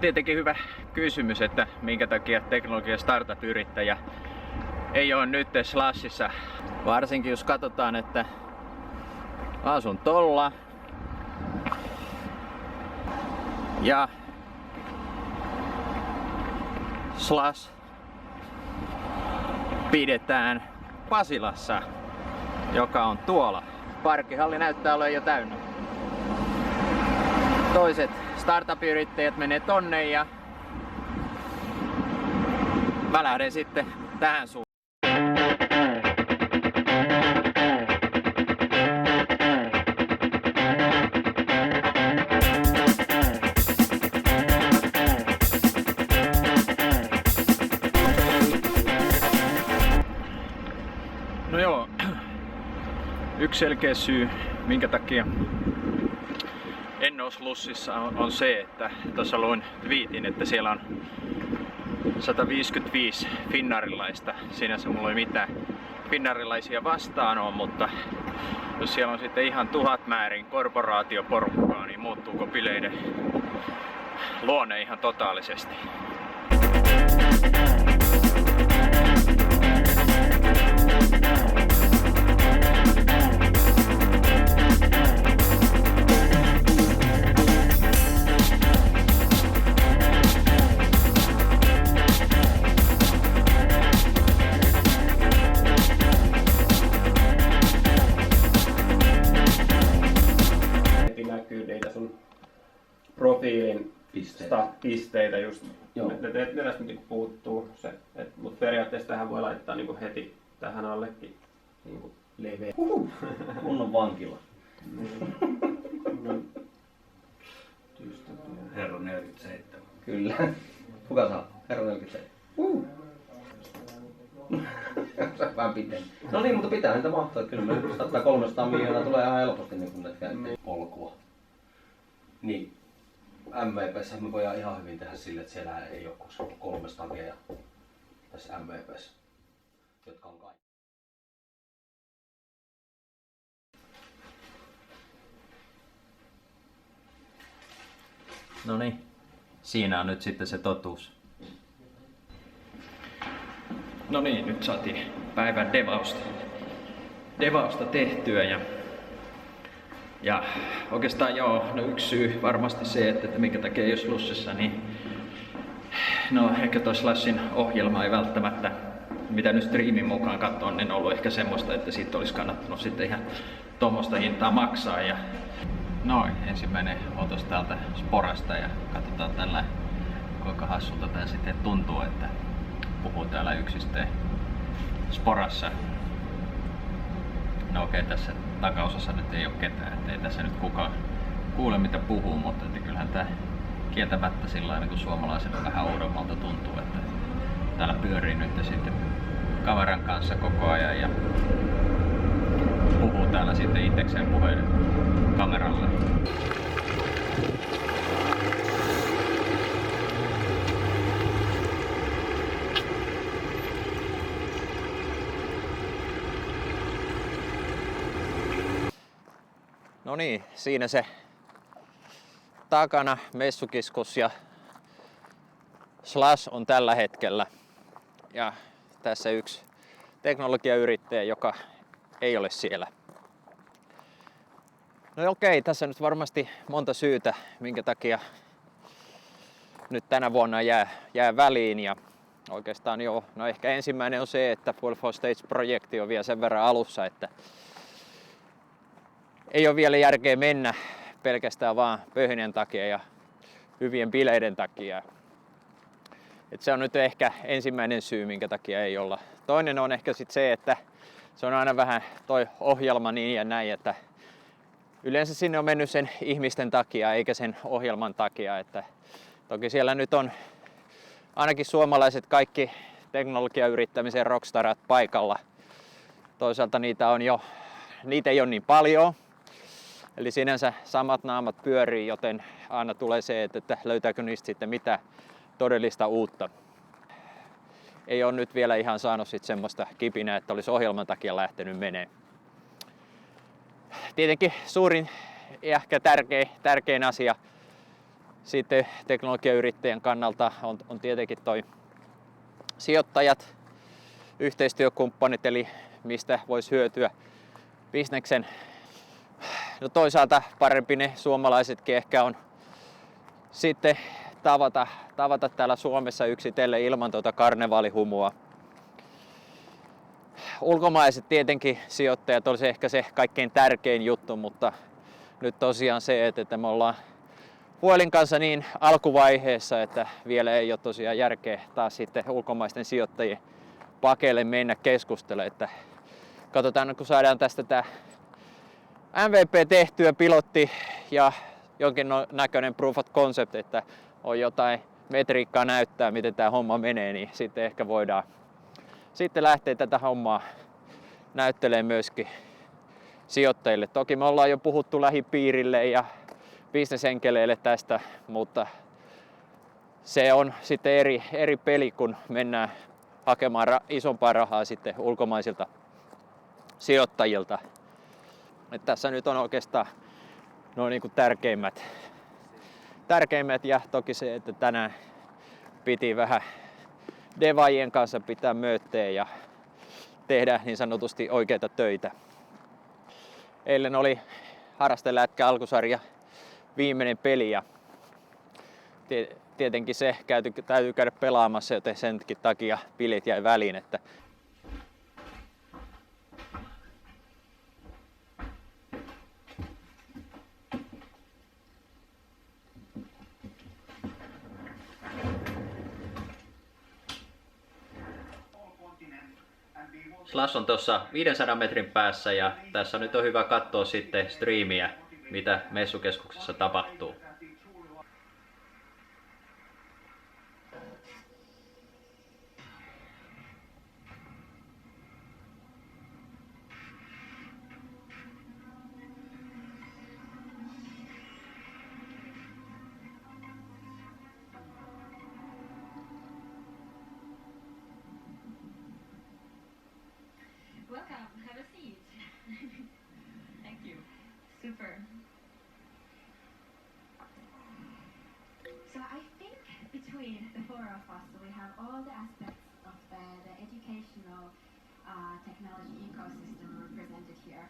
tietenkin hyvä kysymys, että minkä takia teknologia startup-yrittäjä ei ole nyt Slashissa. Varsinkin jos katsotaan, että mä asun tolla ja Slash pidetään Pasilassa, joka on tuolla. Parkkihalli näyttää olevan jo täynnä. Toiset startup-yrittäjät menee tonne ja mä lähden sitten tähän suuntaan. No joo, yksi selkeä syy, minkä takia en ole Slushissa on se, että tuossa luin twiitin, että siellä on 155 finnarilaista. Sinänsä mulla ei mitään finnarilaisia vastaan ole, mutta jos siellä on sitten ihan 1000 määrin korporaatioporukkaa, niin muuttuuko bileiden luonne ihan totaalisesti? Profiilin pisteitä just. Ne tästä niin puuttuu se, mutta periaatteessa tähän voi laittaa niin heti tähän allekin niin leveä. Kunnon vankila. Herra 47. Kyllä. Kuka saa? Herra 47. Vähän pitemmin. No niin, mutta pitää niitä mahtaa. Kyllä me 300 miljoonaa tulee ihan helposti niin kun ne polkua. Niin. MVP:ssä me voidaan ihan hyvin tehdä sille, että siellä ei ole koskaan 300 geja tässä MVP:ssä, jotka on kaikki. No niin, siinä on nyt sitten se totuus. No niin, nyt saatiin päivän devausta tehtyä ja oikeastaan joo, no yksi syy varmasti se, että minkä takia jos Slushissa, niin no ehkä toi Slashin ohjelma ei välttämättä, mitä nyt striimin mukaan katson, niin on ollut ehkä semmoista, että siitä olisi kannattanut sitten ihan tuommoista hintaa maksaa. Ja noin, ensimmäinen otos täältä Sporasta ja katsotaan tällä kuinka hassulta tää sitten tuntuu, että puhuu täällä yksisteen Sporassa. No okei, tässä takaosassa nyt ei ole ketään, ettei tässä nyt kukaan kuule mitä puhuu, mutta että kyllähän tää kieltämättä sillä niin kuin suomalaisena vähän oudommalta tuntuu, että täällä pyörii nyt sitten kameran kanssa koko ajan ja puhuu täällä sitten itsekseen puheen kameralle. No niin, siinä se takana messukeskus ja Slash on tällä hetkellä. Ja tässä yksi teknologiayrittäjä, joka ei ole siellä. No okei, tässä nyt varmasti monta syytä, minkä takia nyt tänä vuonna jää väliin. Ja oikeastaan joo, no ehkä ensimmäinen on se, että Full for Stage-projekti on vielä sen verran alussa, että ei ole vielä järkeä mennä pelkästään vaan pöhinän takia ja hyvien bileiden takia. Et se on nyt ehkä ensimmäinen syy, minkä takia ei olla. Toinen on ehkä sit se, että se on aina vähän toi ohjelma niin ja näin, että yleensä sinne on mennyt sen ihmisten takia eikä sen ohjelman takia. Että toki siellä nyt on ainakin suomalaiset kaikki teknologiayrittämisen rockstarat paikalla. Toisaalta niitä ei ole niin paljon. Eli sinänsä samat naamat pyörii, joten aina tulee se, että löytääkö niistä sitten mitä todellista uutta. Ei ole nyt vielä ihan saanut sit semmoista kipinää, että olisi ohjelman takia lähtenyt menee. Tietenkin suurin ja ehkä tärkein asia Sitten teknologiayrittäjän kannalta on tietenkin toi sijoittajat, yhteistyökumppanit, eli mistä voisi hyötyä bisneksen. No toisaalta parempi ne suomalaisetkin ehkä on sitten tavata täällä Suomessa yksitellen ilman tuota karnevaalihumua. Ulkomaiset tietenkin sijoittajat olisi ehkä se kaikkein tärkein juttu, mutta nyt tosiaan se, että me ollaan Vuelin kanssa niin alkuvaiheessa, että vielä ei ole tosiaan järkeä taas sitten ulkomaisten sijoittajien pakeille mennä keskustelemaan. Että katsotaan, kun saadaan tästä tämä MVP tehtyä, pilotti ja jonkin näköinen proof of concept, että on jotain metriikkaa näyttää, miten tämä homma menee, niin sitten ehkä voidaan sitten lähteä tätä hommaa näyttelemään myöskin sijoittajille. Toki me ollaan jo puhuttu lähipiirille ja bisnesenkeleille tästä, mutta se on sitten eri peli, kun mennään hakemaan isompaa rahaa sitten ulkomaisilta sijoittajilta. Et tässä nyt on oikeastaan nuo niin kuin tärkeimmät ja toki se, että tänään piti vähän devaajien kanssa pitää möötteä ja tehdä niin sanotusti oikeita töitä. Eilen oli Harrastelätkä alkusarja viimeinen peli ja tietenkin se täytyy käydä pelaamassa, joten senkin takia bilit jäi väliin. Että Slash on tuossa 500 metrin päässä ja tässä nyt on hyvä katsoa sitten striimiä, mitä messukeskuksessa tapahtuu. Welcome, have a seat. Thank you. Super. So I think between the four of us, we have all the aspects of the educational technology ecosystem represented here.